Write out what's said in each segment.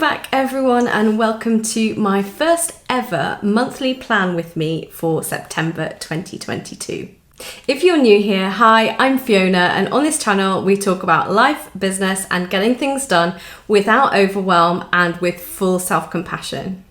back everyone, and welcome to my first ever monthly plan with me for September 2022. If you're new here, hi, I'm Fiona, and on this channel we talk about life, business and getting things done without overwhelm and with full self-compassion.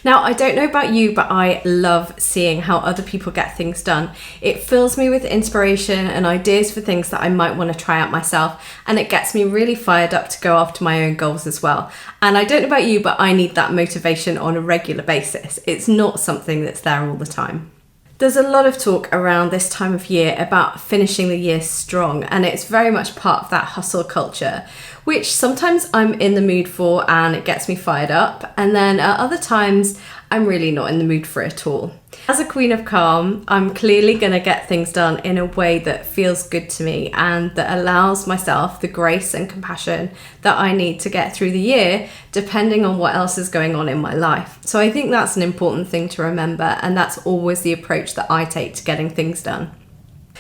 Now, I don't know about you, but I love seeing how other people get things done. It fills me with inspiration and ideas for things that I might want to try out myself, and it gets me really fired up to go after my own goals as well. And I don't know about you, but I need that motivation on a regular basis. It's not something that's there all the time. There's a lot of talk around this time of year about finishing the year strong, and it's very much part of that hustle culture, which sometimes I'm in the mood for and it gets me fired up, and then at other times I'm really not in the mood for it at all. As a queen of calm, I'm clearly going to get things done in a way that feels good to me and that allows myself the grace and compassion that I need to get through the year, depending on what else is going on in my life. So I think that's an important thing to remember, and that's always the approach that I take to getting things done.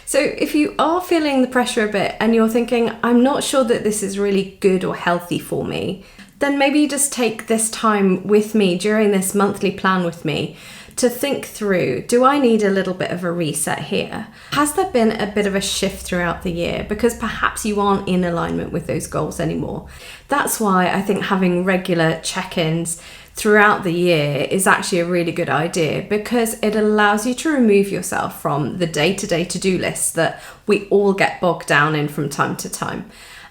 So if you are feeling the pressure a bit and you're thinking, I'm not sure that this is really good or healthy for me, then maybe just take this time with me during this monthly plan with me to think through, do I need a little bit of a reset here? Has there been a bit of a shift throughout the year because perhaps you aren't in alignment with those goals anymore? That's why I think having regular check-ins throughout the year is actually a really good idea, because it allows you to remove yourself from the day-to-day to-do lists that we all get bogged down in from time to time.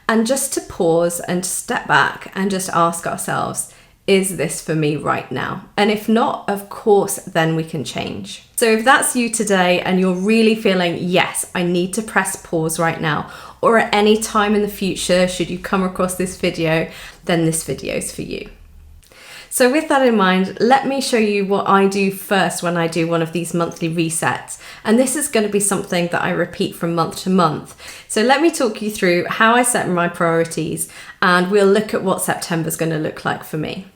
And just to pause and step back and just ask ourselves, is this for me right now? And if not, of course, then we can change. So if that's you today and you're really feeling, yes, I need to press pause right now, or at any time in the future, should you come across this video, then this video is for you. So with that in mind, let me show you what I do first when I do one of these monthly resets. And this is going to be something that I repeat from month to month. So let me talk you through how I set my priorities, and we'll look at what September's going to look like for me.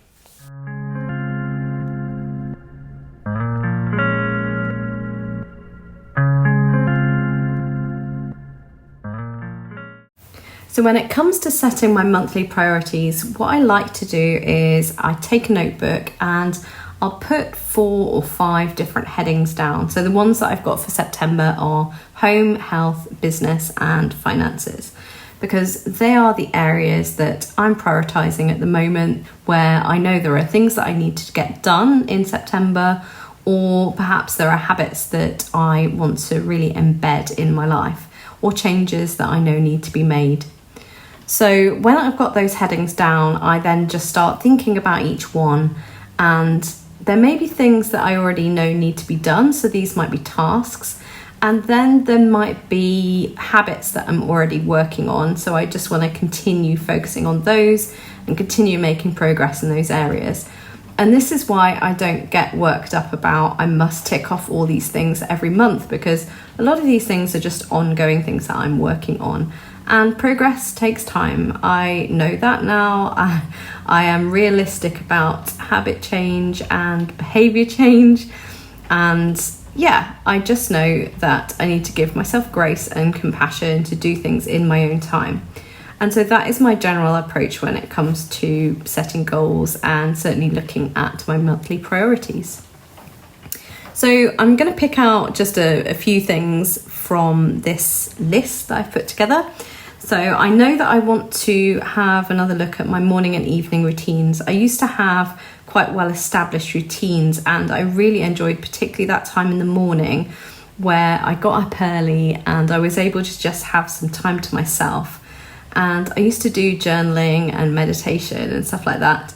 So when it comes to setting my monthly priorities, what I like to do is I take a notebook and I'll put 4 or 5 different headings down. So the ones that I've got for September are home, health, business, and finances, because they are the areas that I'm prioritizing at the moment, where I know there are things that I need to get done in September, or perhaps there are habits that I want to really embed in my life, or changes that I know need to be made. So when I've got those headings down, I then just start thinking about each one, and there may be things that I already know need to be done, so these might be tasks, and then there might be habits that I'm already working on, so I just want to continue focusing on those and continue making progress in those areas. And this is why I don't get worked up about I must tick off all these things every month, because a lot of these things are just ongoing things that I'm working on. And progress takes time. I know that now. I am realistic about habit change and behavior change. And yeah, I just know that I need to give myself grace and compassion to do things in my own time. And so that is my general approach when it comes to setting goals and certainly looking at my monthly priorities. So I'm going to pick out just a few things from this list that I've put together. So I know that I want to have another look at my morning and evening routines. I used to have quite well established routines, and I really enjoyed particularly that time in the morning where I got up early and I was able to just have some time to myself. And I used to do journaling and meditation and stuff like that.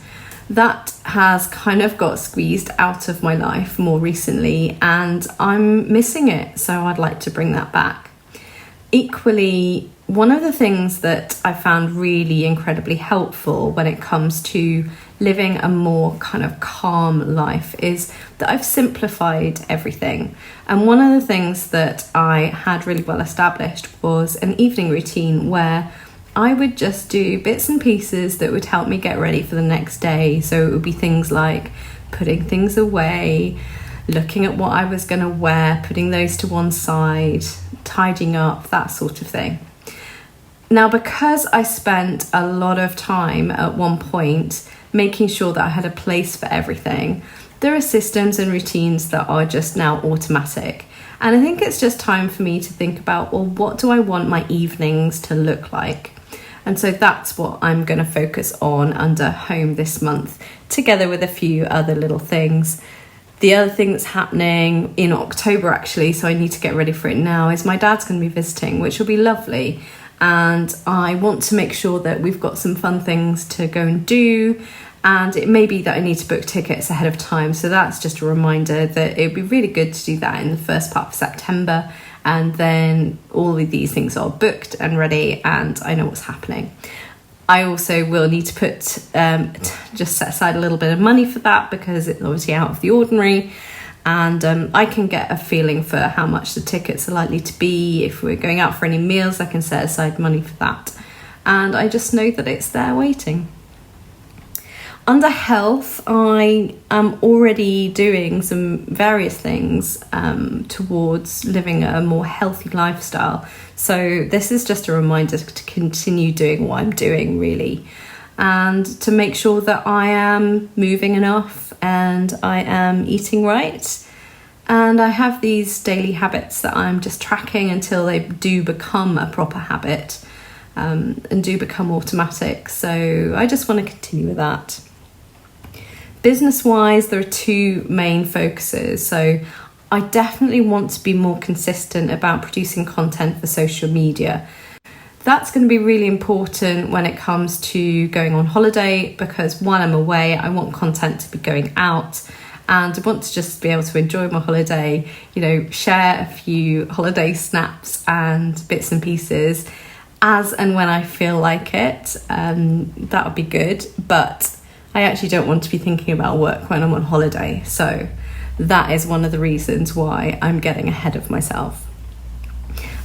That has kind of got squeezed out of my life more recently, and I'm missing it, so I'd like to bring that back. Equally, one of the things that I found really incredibly helpful when it comes to living a more kind of calm life is that I've simplified everything. And one of the things that I had really well established was an evening routine where I would just do bits and pieces that would help me get ready for the next day. So it would be things like putting things away, looking at what I was going to wear, putting those to one side, tidying up, that sort of thing. Now, because I spent a lot of time at one point making sure that I had a place for everything. There are systems and routines that are just now automatic. And I think it's just time for me to think about, well, what do I want my evenings to look like? And so that's what I'm going to focus on under home this month, together with a few other little things. The other thing that's happening in October, actually, so I need to get ready for it now, is my dad's going to be visiting, which will be lovely. And I want to make sure that we've got some fun things to go and do. And it may be that I need to book tickets ahead of time. So that's just a reminder that it would be really good to do that in the first part of September. And then all of these things are booked and ready and I know what's happening. I also will need to put just set aside a little bit of money for that, because it's obviously out of the ordinary. And I can get a feeling for how much the tickets are likely to be. If we're going out for any meals, I can set aside money for that. And I just know that it's there waiting. Under health, I am already doing some various things towards living a more healthy lifestyle. So this is just a reminder to continue doing what I'm doing, really, and to make sure that I am moving enough and I am eating right. And I have these daily habits that I'm just tracking until they do become a proper habit and do become automatic. So I just want to continue with that. Business-wise, there are two main focuses. So I definitely want to be more consistent about producing content for social media. That's going to be really important when it comes to going on holiday, because while I'm away, I want content to be going out and I want to just be able to enjoy my holiday, share a few holiday snaps and bits and pieces as and when I feel like it. That would be good, but I actually don't want to be thinking about work when I'm on holiday. So that is one of the reasons why I'm getting ahead of myself.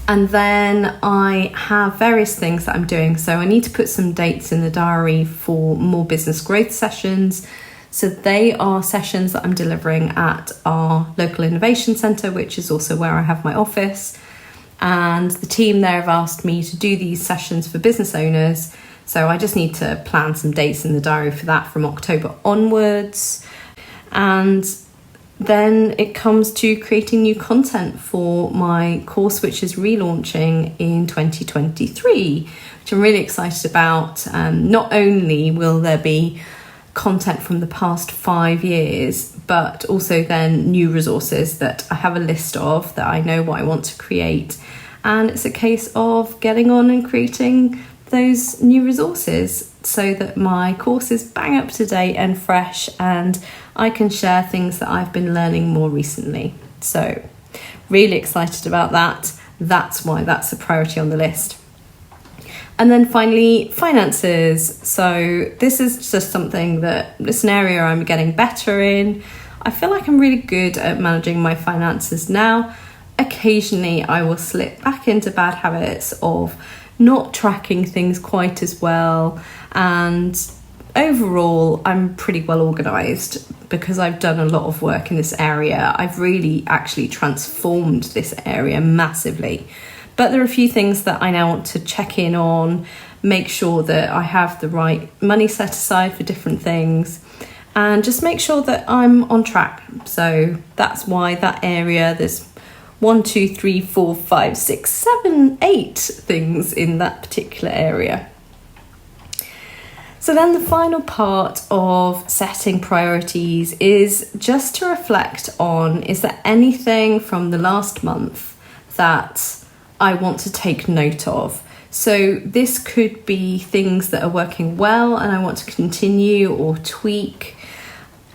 And then I have various things that I'm doing. So I need to put some dates in the diary for more business growth sessions. So they are sessions that I'm delivering at our local innovation centre, which is also where I have my office. And the team there have asked me to do these sessions for business owners. So I just need to plan some dates in the diary for that from October onwards. And then it comes to creating new content for my course, which is relaunching in 2023, which I'm really excited about. Not only will there be content from the past 5 years, but also then new resources that I have a list of that I know what I want to create. And it's a case of getting on and creating those new resources so that my course is bang up to date and fresh, and I can share things that I've been learning more recently. So really excited about that. That's why that's a priority on the list. And then finally, finances. So this is just something it's an area I'm getting better in. I feel like I'm really good at managing my finances now. Occasionally I will slip back into bad habits of not tracking things quite as well, and overall I'm pretty well organised because I've done a lot of work in this area. I've really actually transformed this area massively, but there are a few things that I now want to check in on, make sure that I have the right money set aside for different things, and just make sure that I'm on track. So that's why that area, there's 1, 2, 3, 4, 5, 6, 7, 8 things in that particular area. So then the final part of setting priorities is just to reflect on, is there anything from the last month that I want to take note of? So this could be things that are working well and I want to continue or tweak.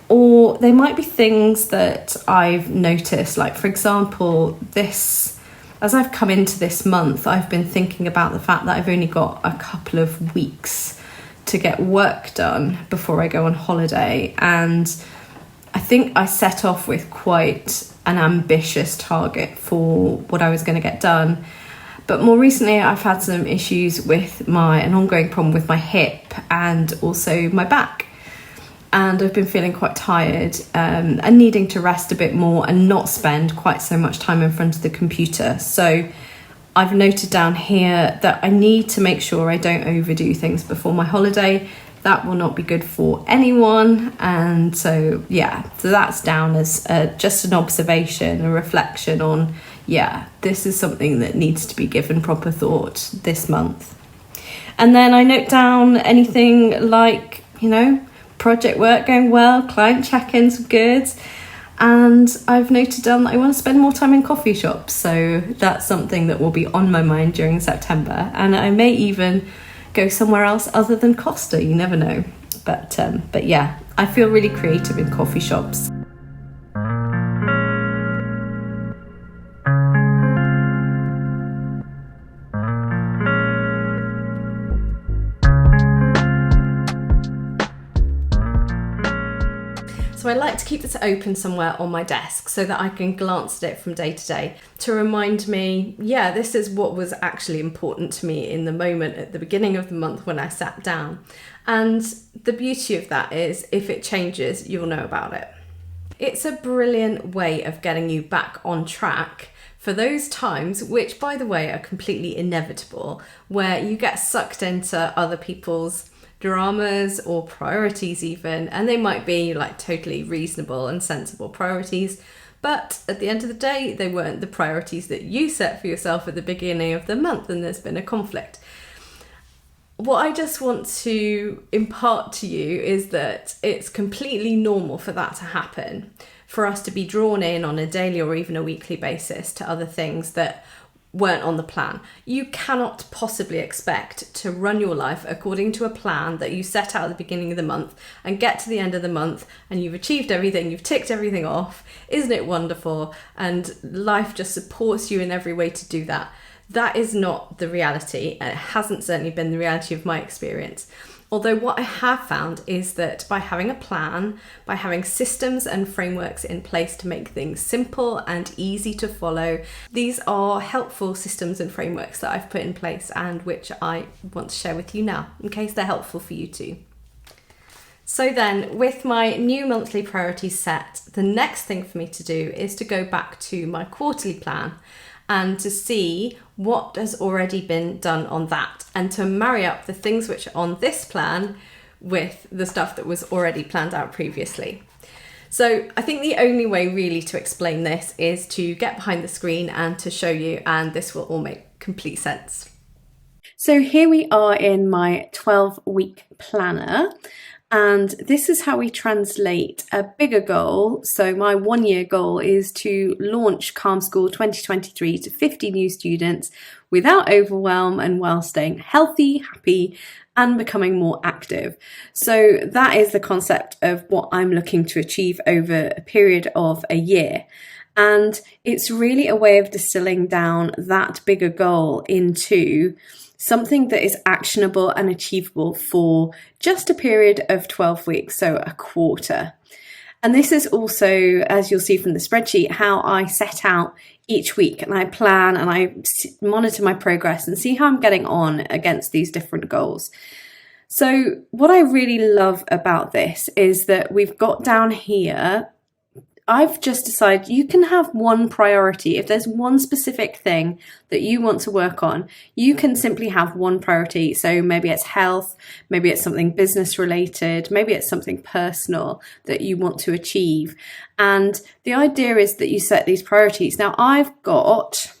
Or they might be things that I've noticed, like for example, as I've come into this month, I've been thinking about the fact that I've only got a couple of weeks to get work done before I go on holiday. And I think I set off with quite an ambitious target for what I was going to get done. But more recently, I've had some issues with an ongoing problem with my hip and also my back. And I've been feeling quite tired and needing to rest a bit more and not spend quite so much time in front of the computer. So I've noted down here that I need to make sure I don't overdo things before my holiday. that will not be good for anyone. And so that's down as just an observation, a reflection on, this is something that needs to be given proper thought this month. And then I note down anything like, project work going well, client check-ins good. And I've noted down that I want to spend more time in coffee shops. So that's something that will be on my mind during September. And I may even go somewhere else other than Costa, you never know. But I feel really creative in coffee shops. So I like to keep this open somewhere on my desk so that I can glance at it from day to day to remind me, this is what was actually important to me in the moment at the beginning of the month when I sat down. And the beauty of that is if it changes, you'll know about it. It's a brilliant way of getting you back on track for those times, which by the way are completely inevitable, where you get sucked into other people's dramas or priorities even, and they might be like totally reasonable and sensible priorities, but at the end of the day they weren't the priorities that you set for yourself at the beginning of the month, and there's been a conflict. What I just want to impart to you is that it's completely normal for that to happen, for us to be drawn in on a daily or even a weekly basis to other things that weren't on the plan. You cannot possibly expect to run your life according to a plan that you set out at the beginning of the month and get to the end of the month and you've achieved everything, you've ticked everything off. Isn't it wonderful? And life just supports you in every way to do that. That is not the reality, and it hasn't certainly been the reality of my experience. Although what I have found is that by having a plan, by having systems and frameworks in place to make things simple and easy to follow, these are helpful systems and frameworks that I've put in place and which I want to share with you now, in case they're helpful for you too. So then, with my new monthly priorities set, the next thing for me to do is to go back to my quarterly plan and to see what has already been done on that, and to marry up the things which are on this plan with the stuff that was already planned out previously. So I think the only way really to explain this is to get behind the screen and to show you, and this will all make complete sense. So here we are in my 12-week planner. And this is how we translate a bigger goal. So my 1-year goal is to launch Calm School 2023 to 50 new students without overwhelm and while staying healthy, happy, and becoming more active. So that is the concept of what I'm looking to achieve over a period of a year. And it's really a way of distilling down that bigger goal into something that is actionable and achievable for just a period of 12 weeks, so a quarter. And this is also, as you'll see from the spreadsheet, how I set out each week, and I plan and I monitor my progress and see how I'm getting on against these different goals. So what I really love about this is that we've got down here, I've just decided you can have one priority. If there's one specific thing that you want to work on, you can simply have one priority. So maybe it's health, maybe it's something business related, maybe it's something personal that you want to achieve. And the idea is that you set these priorities. Now I've got,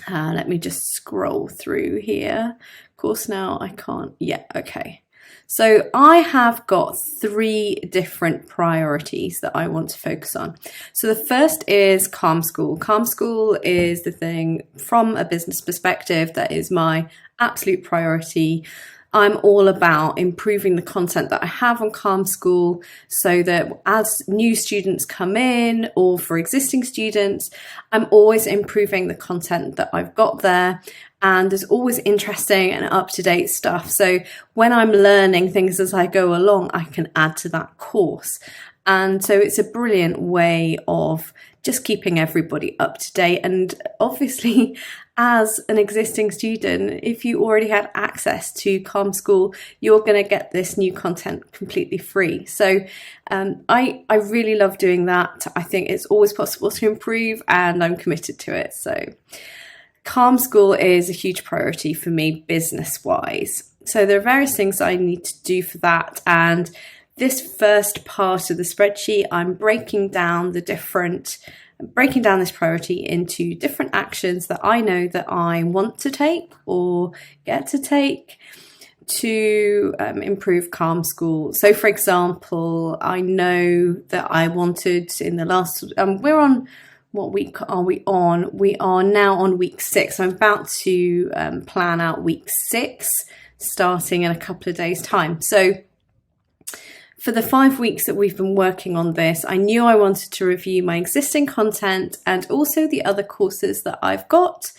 let me just scroll through here. Of course, now I can't. Yeah, okay. So I have got 3 different priorities that I want to focus on. So the first is Calm School. Calm School is the thing from a business perspective that is my absolute priority. I'm all about improving the content that I have on Calm School so that as new students come in, or for existing students, I'm always improving the content that I've got there. And there's always interesting and up-to-date stuff. So when I'm learning things as I go along, I can add to that course. And so it's a brilliant way of just keeping everybody up to date. And obviously, as an existing student, if you already had access to Calm School, you're going to get this new content completely free. So I really love doing that. I think it's always possible to improve, and I'm committed to it. So Calm School is a huge priority for me business-wise. So there are various things I need to do for that. And this first part of the spreadsheet, I'm breaking down this priority into different actions that I know that I want to take or get to take to improve Calm School. So for example, I know that I wanted in the last, we're on, what week are we on? We are now on week 6. I'm about to plan out week 6 starting in a couple of days time. So for the 5 weeks that we've been working on this, I knew I wanted to review my existing content and also the other courses that I've got,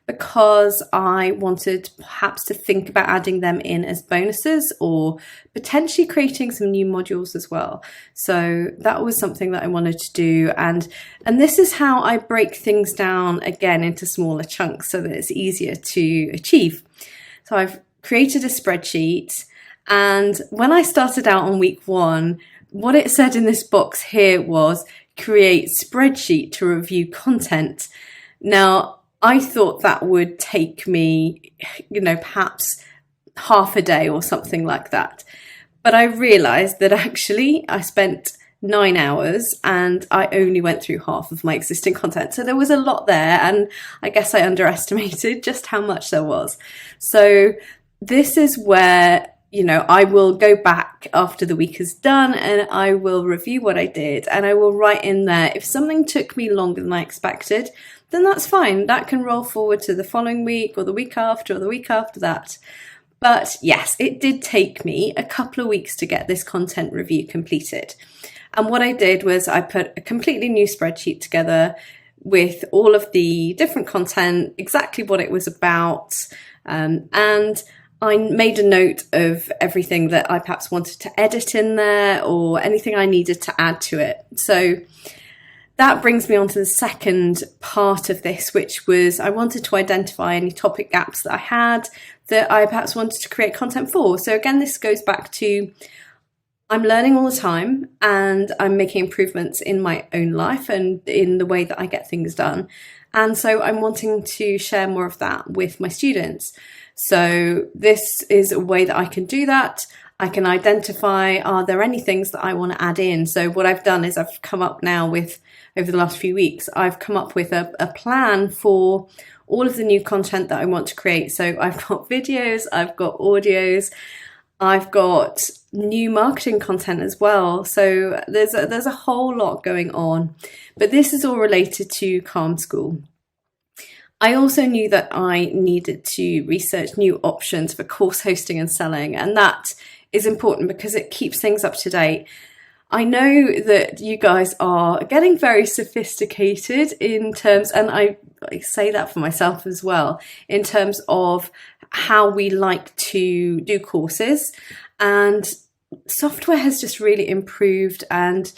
because I wanted perhaps to think about adding them in as bonuses or potentially creating some new modules as well. So that was something that I wanted to do. And this is how I break things down again into smaller chunks so that it's easier to achieve. So I've created a spreadsheet, and when I started out on week 1, what it said in this box here was create spreadsheet to review content. Now, I thought that would take me, perhaps half a day or something like that. But I realized that actually I spent 9 hours and I only went through half of my existing content. So there was a lot there, and I guess I underestimated just how much there was. So this is where, I will go back after the week is done and I will review what I did, and I will write in there if something took me longer than I expected, then that's fine. That can roll forward to the following week or the week after or the week after that. But yes, it did take me a couple of weeks to get this content review completed. And what I did was I put a completely new spreadsheet together with all of the different content, exactly what it was about, and I made a note of everything that I perhaps wanted to edit in there or anything I needed to add to it. So that brings me on to the second part of this, which was I wanted to identify any topic gaps that I had that I perhaps wanted to create content for. So again, this goes back to I'm learning all the time and I'm making improvements in my own life and in the way that I get things done. And so I'm wanting to share more of that with my students. So this is a way that I can do that. I can identify, are there any things that I want to add in? So what I've done is I've come up now with, over the last few weeks, I've come up with a plan for all of the new content that I want to create. So I've got videos, I've got audios, I've got new marketing content as well. So there's a whole lot going on, but this is all related to Calm School. I also knew that I needed to research new options for course hosting and selling, and that is important because it keeps things up to date. I know that you guys are getting very sophisticated in terms, and I say that for myself as well, in terms of how we like to do courses, and software has just really improved, and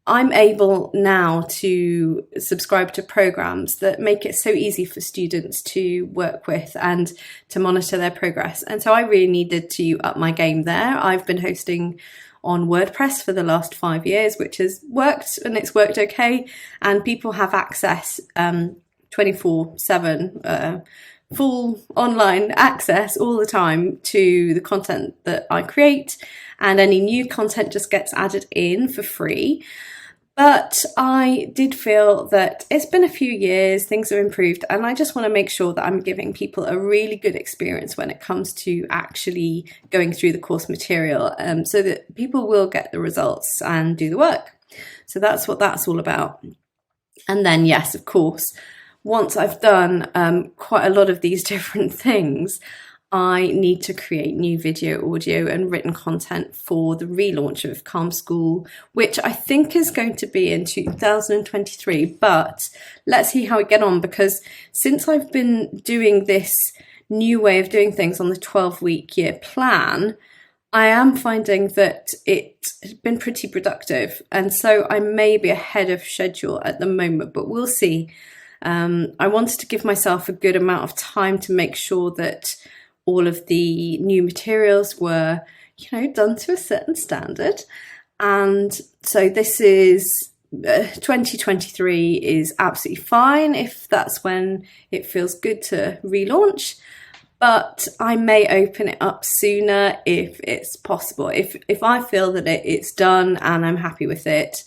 I'm able now to subscribe to programs that make it so easy for students to work with and to monitor their progress. And so I really needed to up my game there. I've been hosting on WordPress for the last 5 years, which has worked, and it's worked okay. And people have access 24/7, full online access all the time to the content that I create, and any new content just gets added in for free. But I did feel that it's been a few years, things have improved, and I just want to make sure that I'm giving people a really good experience when it comes to actually going through the course material, so that people will get the results and do the work. So that's what that's all about. And then, yes, of course, once I've done quite a lot of these different things, I need to create new video, audio and written content for the relaunch of Calm School, which I think is going to be in 2023. But let's see how we get on, because since I've been doing this new way of doing things on the 12-week year plan, I am finding that it's been pretty productive. And so I may be ahead of schedule at the moment, but we'll see. I wanted to give myself a good amount of time to make sure that all of the new materials were, done to a certain standard. And so this is 2023 is absolutely fine if that's when it feels good to relaunch. but I may open it up sooner if it's possible. If I feel that it's done and I'm happy with it,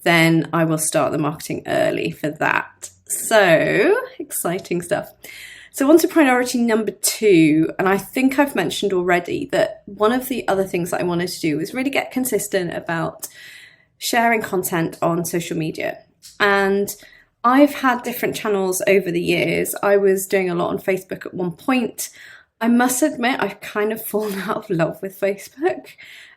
then I will start the marketing early for that. So exciting stuff. So on to priority number 2, and I think I've mentioned already that one of the other things that I wanted to do was really get consistent about sharing content on social media. And I've had different channels over the years. I was doing a lot on Facebook at one point. I must admit, I've kind of fallen out of love with Facebook.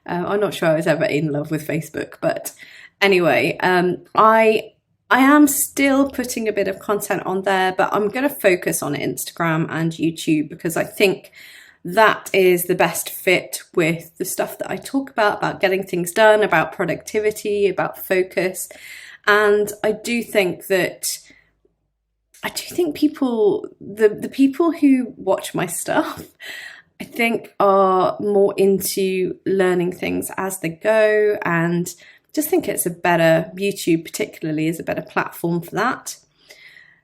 I'm not sure I was ever in love with Facebook, but anyway, I am still putting a bit of content on there, but I'm going to focus on Instagram and YouTube because I think that is the best fit with the stuff that I talk about getting things done, about productivity, about focus. And I do think people, the people who watch my stuff, I think are more into learning things as they go, and just think it's a better, YouTube particularly is a better platform for that.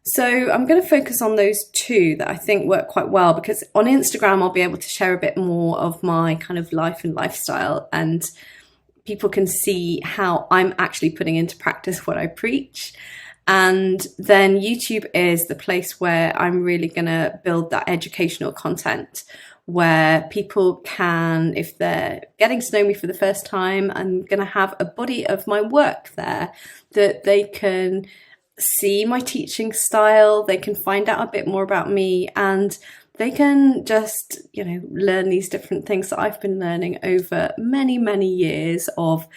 So I'm going to focus on those 2 that I think work quite well, because on Instagram I'll be able to share a bit more of my kind of life and lifestyle, and people can see how I'm actually putting into practice what I preach. And then YouTube is the place where I'm really going to build that educational content, where people can, if they're getting to know me for the first time, I'm going to have a body of my work there that they can see my teaching style, they can find out a bit more about me, and they can just, learn these different things that I've been learning over many, many years of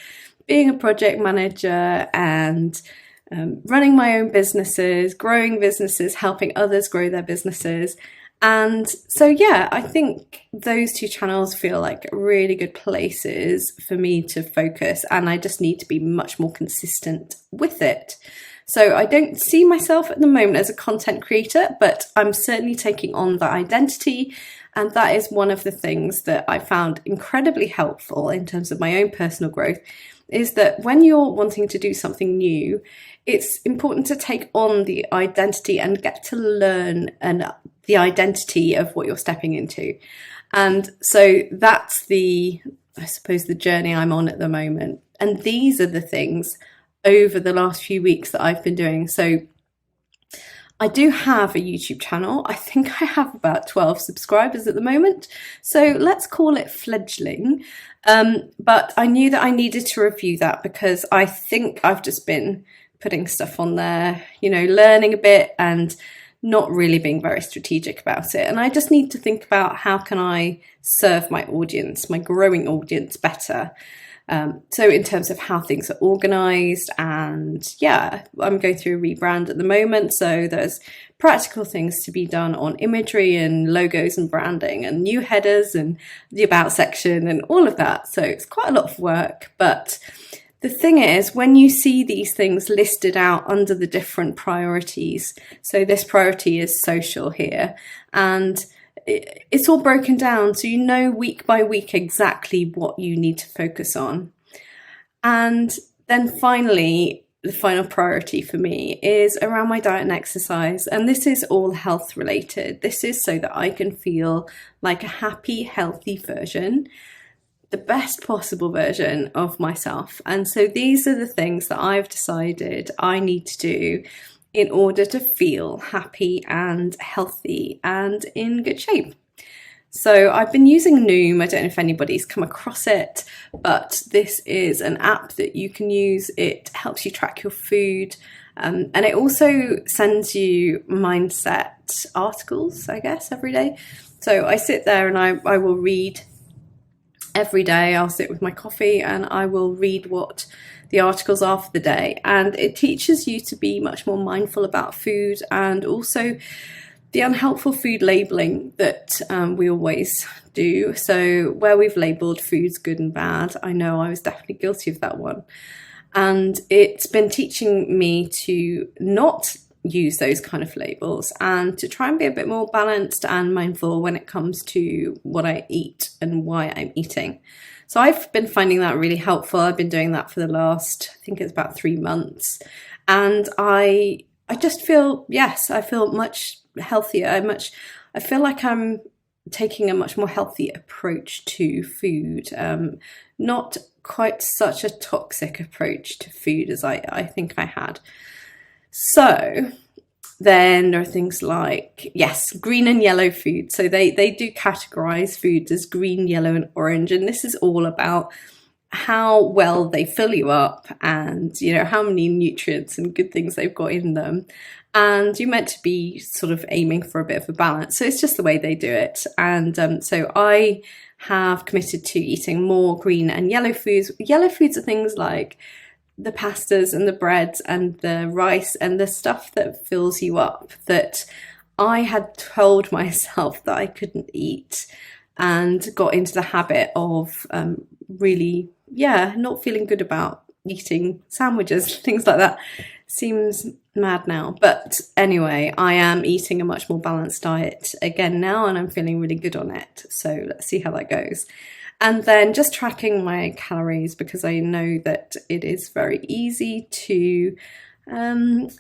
being a project manager and running my own businesses, growing businesses, helping others grow their businesses. And so, yeah, I think those 2 channels feel like really good places for me to focus, and I just need to be much more consistent with it. So I don't see myself at the moment as a content creator, but I'm certainly taking on that identity. And that is one of the things that I found incredibly helpful in terms of my own personal growth, is that when you're wanting to do something new, it's important to take on the identity and get to learn the identity of what you're stepping into. And so that's I suppose the journey I'm on at the moment. And these are the things over the last few weeks that I've been doing. So I do have a YouTube channel. I think I have about 12 subscribers at the moment. So let's call it fledgling. But I knew that I needed to review that, because I think I've just been putting stuff on there, learning a bit and not really being very strategic about it. And I just need to think about how can I serve my audience, my growing audience, better. So in terms of how things are organized, and yeah, I'm going through a rebrand at the moment. So there's practical things to be done on imagery and logos and branding and new headers and the about section and all of that. So it's quite a lot of work. But the thing is, when you see these things listed out under the different priorities, so this priority is social here, and it's all broken down, so you know week by week exactly what you need to focus on. And then finally, the final priority for me is around my diet and exercise. And this is all health related. This is so that I can feel like a happy, healthy version, the best possible version of myself. And so these are the things that I've decided I need to do in order to feel happy and healthy and in good shape. So I've been using Noom. I don't know if anybody's come across it, but this is an app that you can use. It helps you track your food, and it also sends you mindset articles, I guess, every day. So I sit there and I will read every day. I'll sit with my coffee and I will read what the articles are for the day, and it teaches you to be much more mindful about food, and also the unhelpful food labeling that we always do. So where we've labelled foods good and bad, I know I was definitely guilty of that one, and it's been teaching me to not use those kind of labels and to try and be a bit more balanced and mindful when it comes to what I eat and why I'm eating. So I've been finding that really helpful. I've been doing that for the last, I think it's about 3 months. And I just feel, yes, I feel much healthier. I feel like I'm taking a much more healthy approach to food, not quite such a toxic approach to food as I think I had. So then there are things like, yes, green and yellow food. So they do categorize foods as green, yellow and orange, and this is all about how well they fill you up and, you know, how many nutrients and good things they've got in them. And you're meant to be sort of aiming for a bit of a balance. So it's just the way they do it. And so I have committed to eating more green and yellow foods. Yellow foods are things like the pastas and the breads and the rice and the stuff that fills you up, that I had told myself that I couldn't eat, and got into the habit of really, not feeling good about eating sandwiches, things like that. Seems mad now, but anyway, I am eating a much more balanced diet again now, and I'm feeling really good on it. So let's see how that goes. And then just tracking my calories, because I know that it is very easy to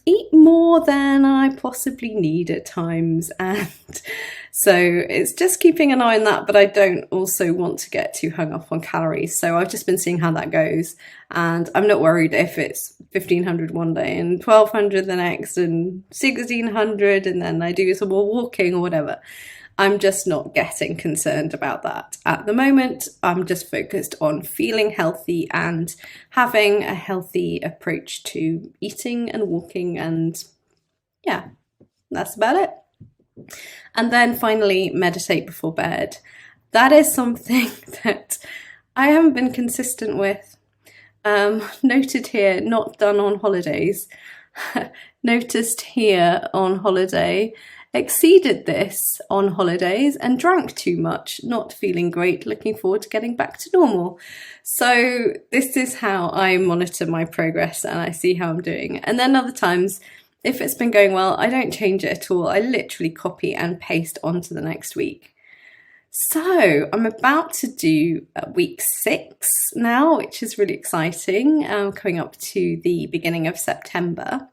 eat more than I possibly need at times, and so it's just keeping an eye on that. But I don't also want to get too hung up on calories, so I've just been seeing how that goes, and I'm not worried if it's 1500 one day and 1200 the next and 1600, and then I do some more walking or whatever. I'm just not getting concerned about that at the moment. I'm just focused on feeling healthy and having a healthy approach to eating and walking, and yeah, that's about it. And then finally, meditate before bed. That is something that I haven't been consistent with. Noted here, not done on holidays. Noticed here on holiday. Exceeded this on holidays and drank too much, not feeling great, looking forward to getting back to normal. So this is how I monitor my progress and I see how I'm doing. And then other times, if it's been going well, I don't change it at all. I literally copy and paste onto the next week. So I'm about to do week 6 now, which is really exciting, coming up to the beginning of September.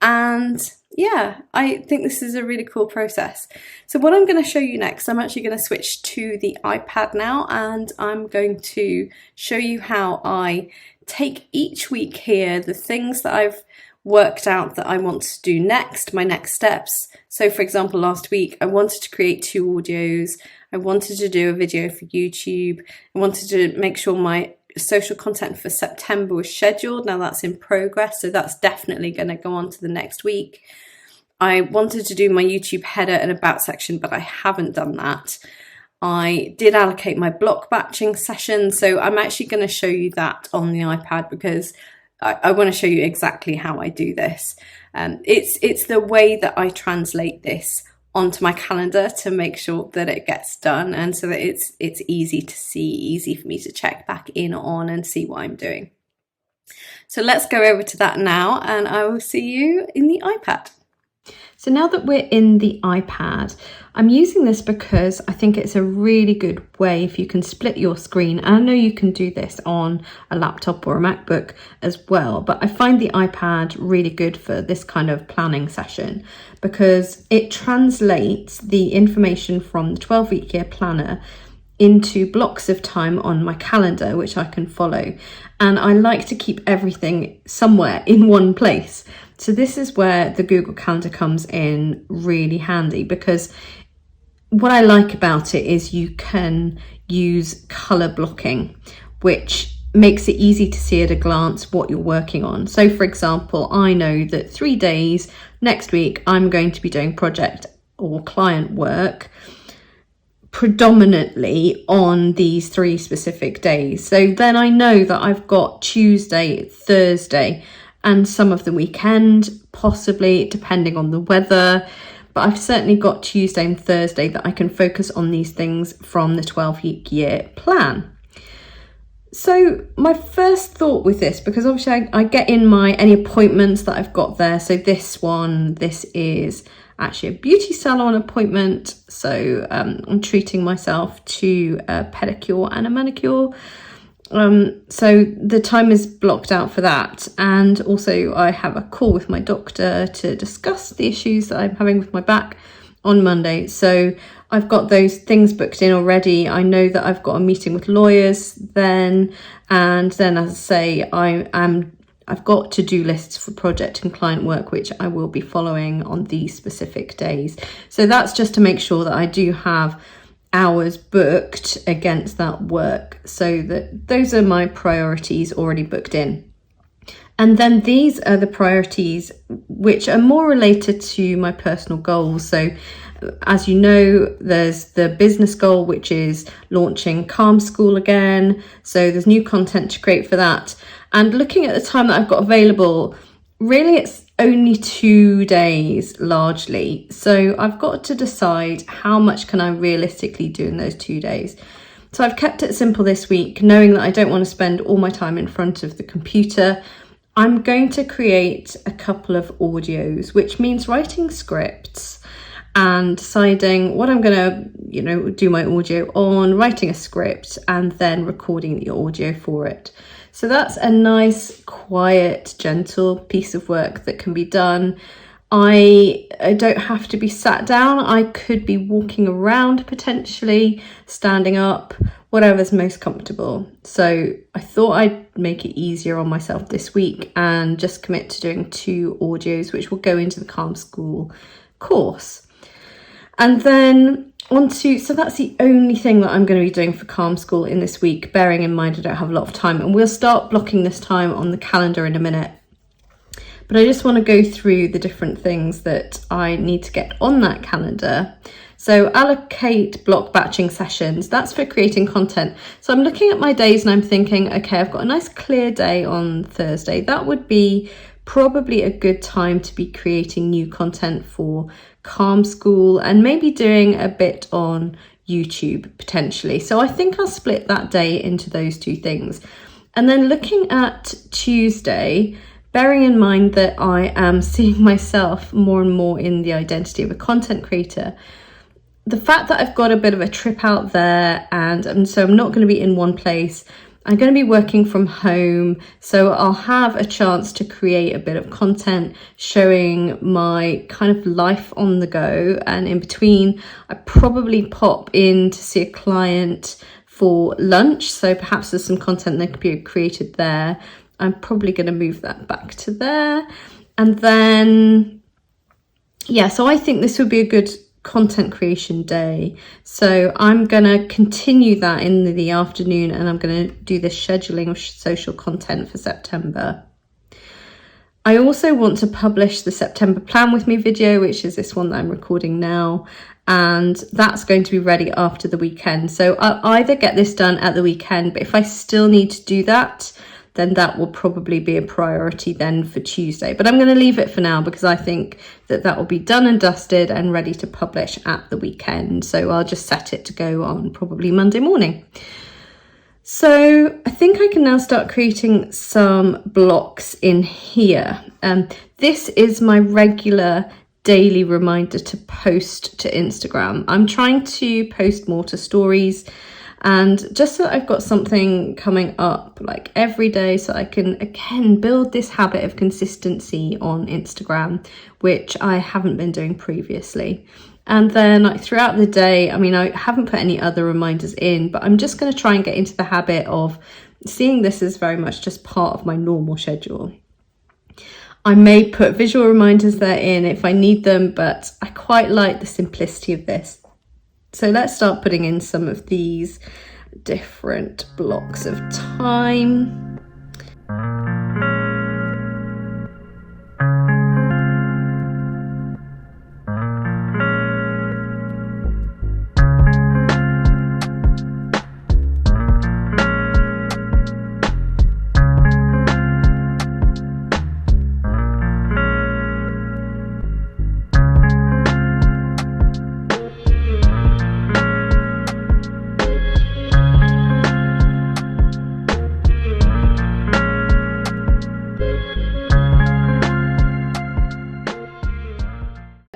And yeah, I think this is a really cool process. So what I'm going to show you next, I'm actually going to switch to the iPad now, and I'm going to show you how I take each week here the things that I've worked out that I want to do next, my next steps. So for example, last week I wanted to create 2 audios, I wanted to do a video for YouTube, I wanted to make sure my social content for September was scheduled. Now that's in progress, so that's definitely going to go on to the next week. I wanted to do my YouTube header and about section, but I haven't done that. I did allocate my block batching session, so I'm actually going to show you that on the iPad, because I want to show you exactly how I do this. It's the way that I translate this onto my calendar to make sure that it gets done, and so that it's easy to see, easy for me to check back in on and see what I'm doing. So let's go over to that now, and I will see you in the iPad. So now that we're in the iPad, I'm using this because I think it's a really good way if you can split your screen. And I know you can do this on a laptop or a MacBook as well, but I find the iPad really good for this kind of planning session because it translates the information from the 12-week year planner into blocks of time on my calendar, which I can follow. And I like to keep everything somewhere in one place. So this is where the Google Calendar comes in really handy, because what I like about it is you can use color blocking, which makes it easy to see at a glance what you're working on. So for example, I know that 3 days next week, I'm going to be doing project or client work predominantly on these 3 specific days. So then I know that I've got Tuesday, Thursday, and some of the weekend, possibly depending on the weather. But I've certainly got Tuesday and Thursday that I can focus on these things from the 12-week year plan. So my first thought with this, because obviously I get in any appointments that I've got there. So this is actually a beauty salon appointment. So I'm treating myself to a pedicure and a manicure. So the time is blocked out for that, and also I have a call with my doctor to discuss the issues that I'm having with my back on Monday. So I've got those things booked in already. I know that I've got a meeting with lawyers then, and then, as I say, I've got to-do lists for project and client work, which I will be following on these specific days. So that's just to make sure that I do have hours booked against that work, so that those are my priorities already booked in. And then these are the priorities which are more related to my personal goals. So as you know, there's the business goal, which is launching Calm School again. So there's new content to create for that. And looking at the time that I've got available, really it's only 2 days largely. So I've got to decide how much can I realistically do in those 2 days. So I've kept it simple this week, knowing that I don't want to spend all my time in front of the computer. I'm going to create a couple of audios, which means writing scripts and deciding what I'm going to, do my audio on, writing a script, and then recording the audio for it. So that's a nice, quiet, gentle piece of work that can be done. I don't have to be sat down. I could be walking around potentially, standing up, whatever's most comfortable. So I thought I'd make it easier on myself this week and just commit to doing 2 audios, which will go into the Calm School course. And then so that's the only thing that I'm going to be doing for Calm School in this week, bearing in mind I don't have a lot of time, and we'll start blocking this time on the calendar in a minute. But I just want to go through the different things that I need to get on that calendar. So allocate block batching sessions, that's for creating content. So I'm looking at my days and I'm thinking, okay, I've got a nice clear day on Thursday. That would be probably a good time to be creating new content for Calm School and maybe doing a bit on YouTube potentially. So I think I'll split that day into those 2 things. And then looking at Tuesday, bearing in mind that I am seeing myself more and more in the identity of a content creator, the fact that I've got a bit of a trip out there and so I'm not going to be in one place, I'm going to be working from home, so I'll have a chance to create a bit of content showing my kind of life on the go. And in between, I probably pop in to see a client for lunch, so perhaps there's some content that could be created there. I'm probably going to move that back to there. And then, so I think this would be a good content creation day. So I'm going to continue that in the afternoon, and I'm going to do the scheduling of social content for September. I also want to publish the September Plan With Me video, which is this one that I'm recording now, and that's going to be ready after the weekend. So I'll either get this done at the weekend, but if I still need to do that, then that will probably be a priority then for Tuesday. But I'm going to leave it for now because I think that will be done and dusted and ready to publish at the weekend. So I'll just set it to go on probably Monday morning. So I think I can now start creating some blocks in here. This is my regular daily reminder to post to Instagram. I'm trying to post more to stories, and just so that I've got something coming up like every day, so I can again build this habit of consistency on Instagram, which I haven't been doing previously. And then like throughout the day, I haven't put any other reminders in, but I'm just going to try and get into the habit of seeing this as very much just part of my normal schedule. I may put visual reminders there in if I need them, but I quite like the simplicity of this. So let's start putting in some of these different blocks of time.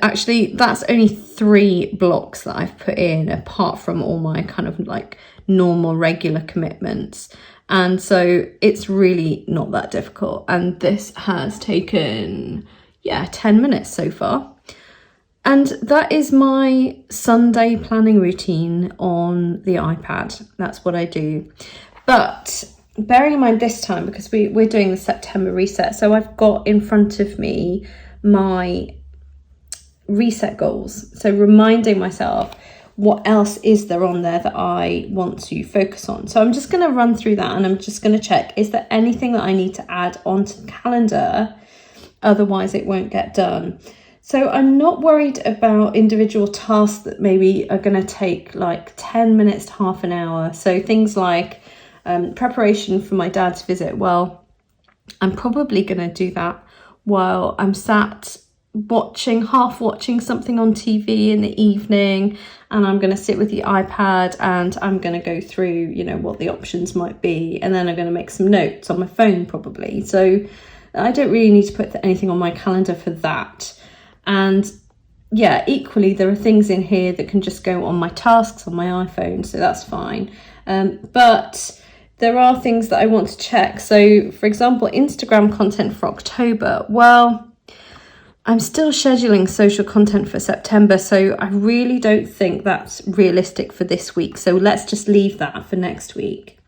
Actually, that's only 3 blocks that I've put in, apart from all my kind of like normal regular commitments. And so it's really not that difficult. And this has taken, 10 minutes so far. And that is my Sunday planning routine on the iPad. That's what I do. But bearing in mind this time, because we're doing the September reset, so I've got in front of me my reset goals. So reminding myself, what else is there on there that I want to focus on? So I'm just going to run through that, and I'm just going to check, is there anything that I need to add onto the calendar? Otherwise it won't get done. So I'm not worried about individual tasks that maybe are going to take like 10 minutes to half an hour. So things like preparation for my dad's visit. Well, I'm probably going to do that while I'm sat half watching something on TV in the evening, and I'm going to sit with the iPad and I'm going to go through, you know, what the options might be, and then I'm going to make some notes on my phone probably. So I don't really need to put anything on my calendar for that. And yeah, equally there are things in here that can just go on my tasks on my iPhone, so that's fine. But there are things that I want to check. So for example, Instagram content for October. Well, I'm still scheduling social content for September, so I really don't think that's realistic for this week. So let's just leave that for next week.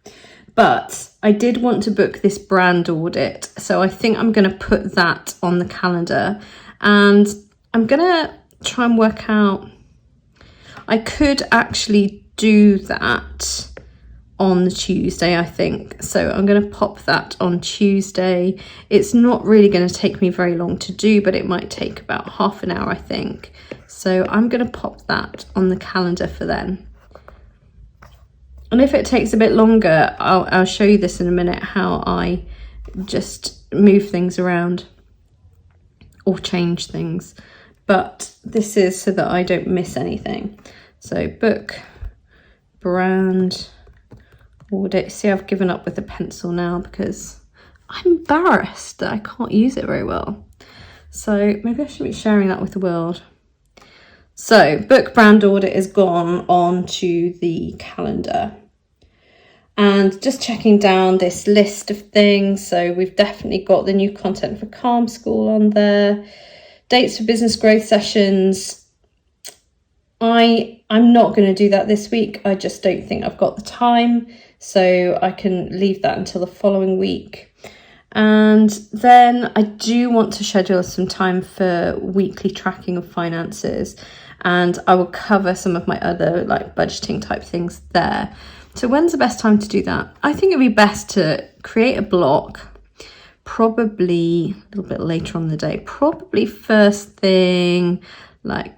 But I did want to book this brand audit, so I think I'm going to put that on the calendar. And I'm going to try and work out, I could actually do that on the Tuesday, I think. So I'm going to pop that on Tuesday. It's not really going to take me very long to do, but it might take about half an hour, I think. So I'm going to pop that on the calendar for then. And if it takes a bit longer, I'll show you this in a minute, how I just move things around or change things. But this is so that I don't miss anything. So book, brand, audit. See, I've given up with the pencil now because I'm embarrassed that I can't use it very well. So maybe I should be sharing that with the world. So book, brand, audit is gone onto the calendar. And just checking down this list of things. So we've definitely got the new content for Calm School on there. Dates for business growth sessions. I'm not going to do that this week. I just don't think I've got the time. So I can leave that until the following week. And then I do want to schedule some time for weekly tracking of finances. And I will cover some of my other like budgeting type things there. So when's the best time to do that? I think it'd be best to create a block, probably a little bit later on in the day, probably first thing, like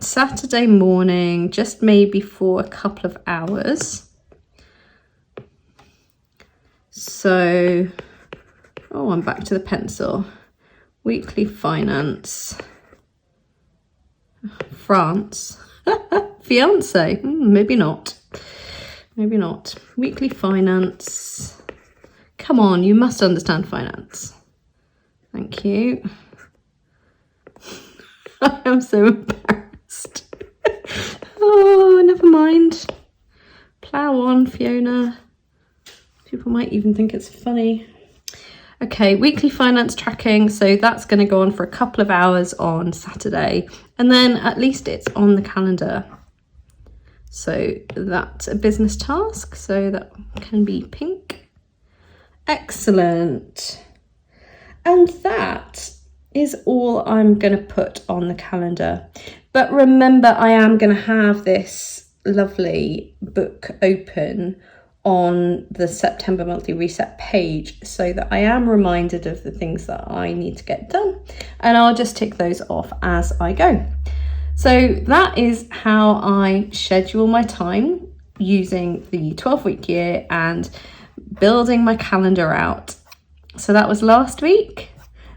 Saturday morning, just maybe for a couple of hours. So, oh, I'm back to the pencil. Weekly finance, France, fiance, maybe not. Maybe not. Weekly finance. Come on, you must understand finance. Thank you. I am so embarrassed. Oh, never mind. Plow on, Fiona. People might even think it's funny. Okay, weekly finance tracking. So that's going to go on for a couple of hours on Saturday. And then at least it's on the calendar. So that's a business task, so that can be pink. Excellent. And that is all I'm going to put on the calendar. But remember, I am going to have this lovely book open on the September monthly reset page so that I am reminded of the things that I need to get done, and I'll just tick those off as I go. So that is how I schedule my time using the 12-week year and building my calendar out. So that was last week.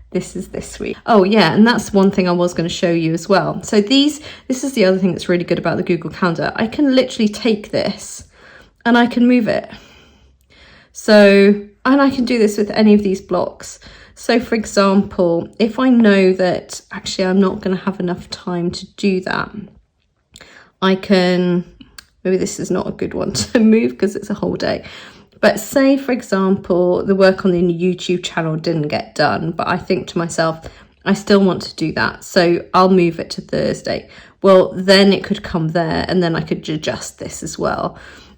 This is this week. Oh yeah, and that's one thing I was going to show you as well. So this is the other thing that's really good about the Google Calendar. I can literally take this and I can move it. So, and I can do this with any of these blocks. So for example, if I know that actually I'm not going to have enough time to do that, I can, maybe this is not a good one to move because it's a whole day. But say, for example, the work on the YouTube channel didn't get done, but I think to myself, I still want to do that, so I'll move it to Thursday. Well, then it could come there, and then I could adjust this as well.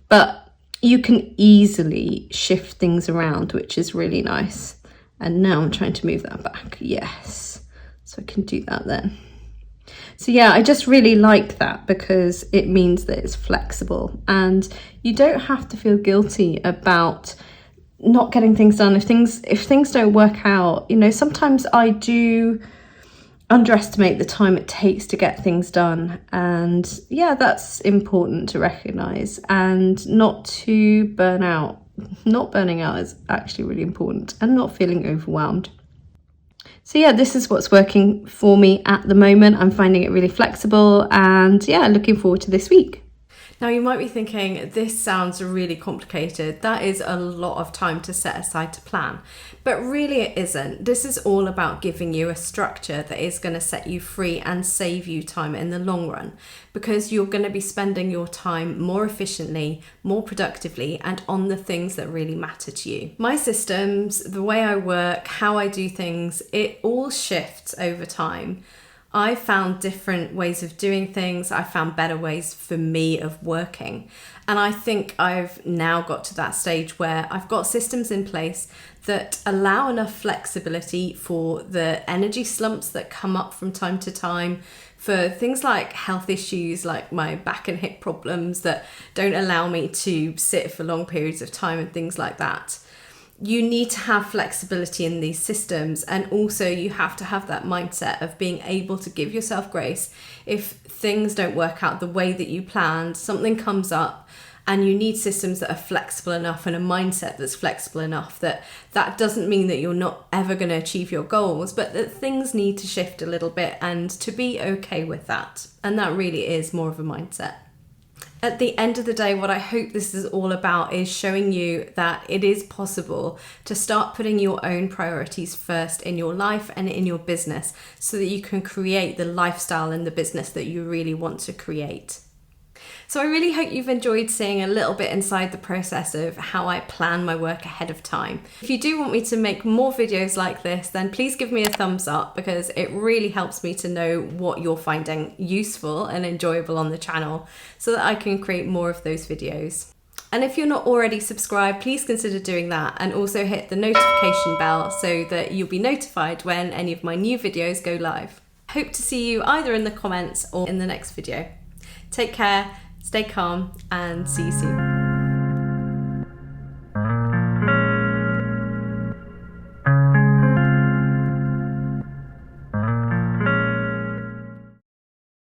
But you can easily shift things around, which is really nice. And now I'm trying to move that back. Yes, so I can do that then. So yeah, I just really like that because it means that it's flexible and you don't have to feel guilty about not getting things done. If things don't work out, you know, sometimes I do underestimate the time it takes to get things done, and yeah, that's important to recognize and not to burn out. Not burning out is actually really important, and not feeling overwhelmed. So yeah, this is what's working for me at the moment. I'm finding it really flexible, and yeah, looking forward to this week. Now you might be thinking, this sounds really complicated. That is a lot of time to set aside to plan. But really it isn't. This is all about giving you a structure that is going to set you free and save you time in the long run, because you're going to be spending your time more efficiently, more productively, and on the things that really matter to you. My systems, the way I work, how I do things, it all shifts over time. I found different ways of doing things. I found better ways for me of working. And I think I've now got to that stage where I've got systems in place that allow enough flexibility for the energy slumps that come up from time to time, for things like health issues like my back and hip problems that don't allow me to sit for long periods of time and things like that. You need to have flexibility in these systems, and also you have to have that mindset of being able to give yourself grace if things don't work out the way that you planned, something comes up, and you need systems that are flexible enough and a mindset that's flexible enough that doesn't mean that you're not ever going to achieve your goals, but that things need to shift a little bit, and to be okay with that. And that really is more of a mindset. At the end of the day, what I hope this is all about is showing you that it is possible to start putting your own priorities first in your life and in your business, so that you can create the lifestyle and the business that you really want to create. So I really hope you've enjoyed seeing a little bit inside the process of how I plan my work ahead of time. If you do want me to make more videos like this, then please give me a thumbs up, because it really helps me to know what you're finding useful and enjoyable on the channel, so that I can create more of those videos. And if you're not already subscribed, please consider doing that, and also hit the notification bell so that you'll be notified when any of my new videos go live. Hope to see you either in the comments or in the next video. Take care. Stay calm and see you soon.